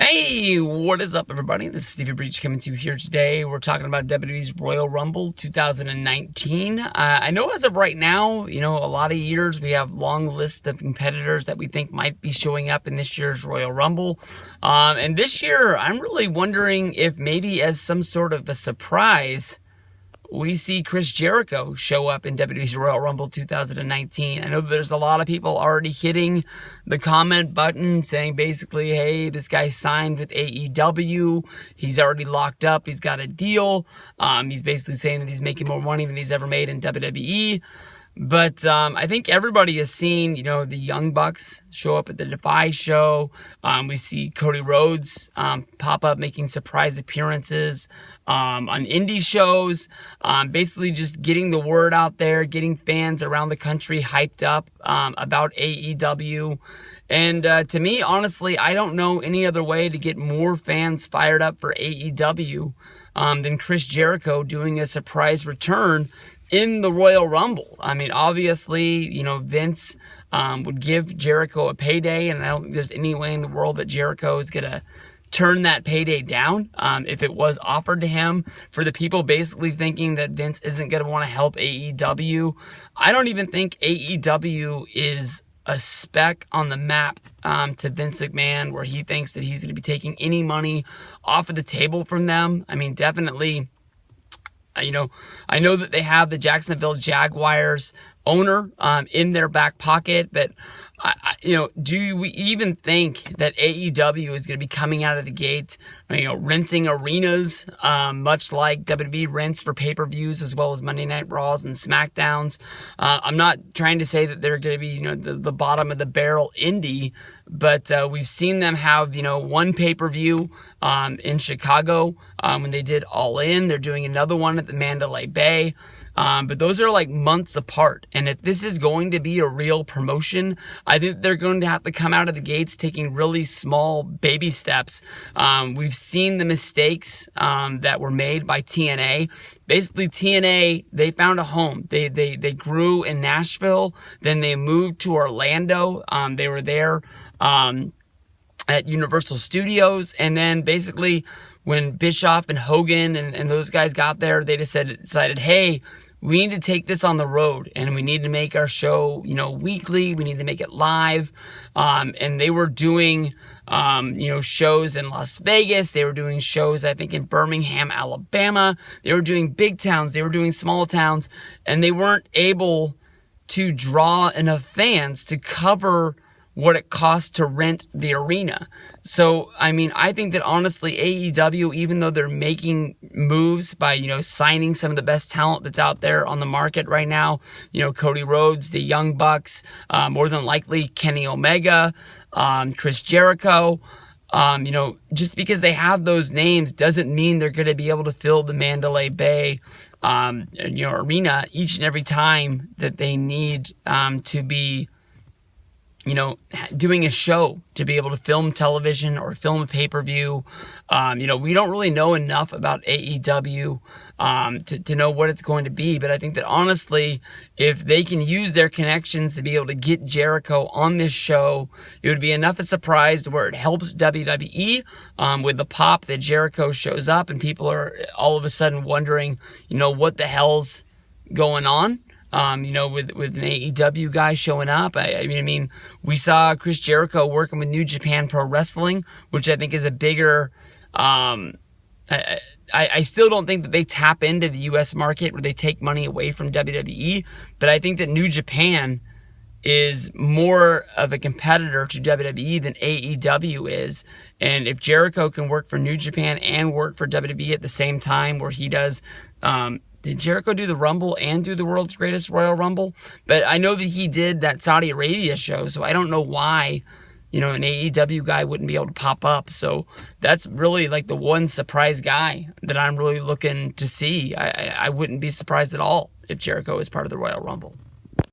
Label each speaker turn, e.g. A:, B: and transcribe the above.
A: Hey, what is up, everybody? This is Stevie Breach coming to you here today. We're talking about WWE's Royal Rumble 2019. I know as of right now, a lot of years we have long lists of competitors that we think might be showing up in this year's Royal Rumble. And this year, I'm really wondering if maybe as some sort of a surprise, we see Chris Jericho show up in WWE's Royal Rumble 2019. I know there's a lot of people already hitting the comment button saying basically, hey, this guy signed with AEW. He's already locked up. He's got a deal. He's basically saying that he's making more money than he's ever made in WWE. But I think everybody has seen, the Young Bucks show up at the Defy show. We see Cody Rhodes pop up making surprise appearances on indie shows. Basically just getting the word out there, getting fans around the country hyped up about AEW. And to me, honestly, I don't know any other way to get more fans fired up for AEW than Chris Jericho doing a surprise return in the Royal Rumble. I mean, obviously, Vince would give Jericho a payday, and I don't think there's any way in the world that Jericho is going to turn that payday down if it was offered to him. For the people basically thinking that Vince isn't going to want to help AEW, I don't even think AEW is a speck on the map to Vince McMahon where he thinks that he's going to be taking any money off of the table from them. I mean, definitely, I know that they have the Jacksonville Jaguars owner in their back pocket, but do we even think that AEW is going to be coming out of the gate, renting arenas, much like WWE rents for pay-per-views as well as Monday Night Raws and SmackDowns? I'm not trying to say that they're going to be, the bottom of the barrel indie, but we've seen them have, one pay-per-view in Chicago when they did All In. They're doing another one at the Mandalay Bay. But those are like months apart. And if this is going to be a real promotion, I think they're going to have to come out of the gates taking really small baby steps. We've seen the mistakes that were made by TNA. Basically, TNA, they found a home. They grew in Nashville. Then they moved to Orlando. They were there at Universal Studios. And then basically, when Bischoff and Hogan and those guys got there, they decided, hey, we need to take this on the road, and we need to make our show, weekly. We need to make it live. And they were doing, shows in Las Vegas. They were doing shows, I think, in Birmingham, Alabama. They were doing big towns. They were doing small towns, and they weren't able to draw enough fans to cover what it costs to rent the arena. So, I mean, I think that honestly, AEW, even though they're making moves by, signing some of the best talent that's out there on the market right now, Cody Rhodes, the Young Bucks, more than likely Kenny Omega, Chris Jericho, just because they have those names doesn't mean they're going to be able to fill the Mandalay Bay, arena each and every time that they need to be doing a show to be able to film television or film a pay-per-view. We don't really know enough about AEW to know what it's going to be. But I think that honestly, if they can use their connections to be able to get Jericho on this show, it would be enough a surprise to where it helps WWE with the pop that Jericho shows up and people are all of a sudden wondering, what the hell's going on. With an AEW guy showing up. I mean, we saw Chris Jericho working with New Japan Pro Wrestling, which I think is a bigger, I still don't think that they tap into the U.S. market where they take money away from WWE, but I think that New Japan is more of a competitor to WWE than AEW is. And if Jericho can work for New Japan and work for WWE at the same time where he does, did Jericho do the Rumble and do the World's Greatest Royal Rumble? But I know that he did that Saudi Arabia show, so I don't know why, an AEW guy wouldn't be able to pop up. So that's really like the one surprise guy that I'm really looking to see. I wouldn't be surprised at all if Jericho is part of the Royal Rumble.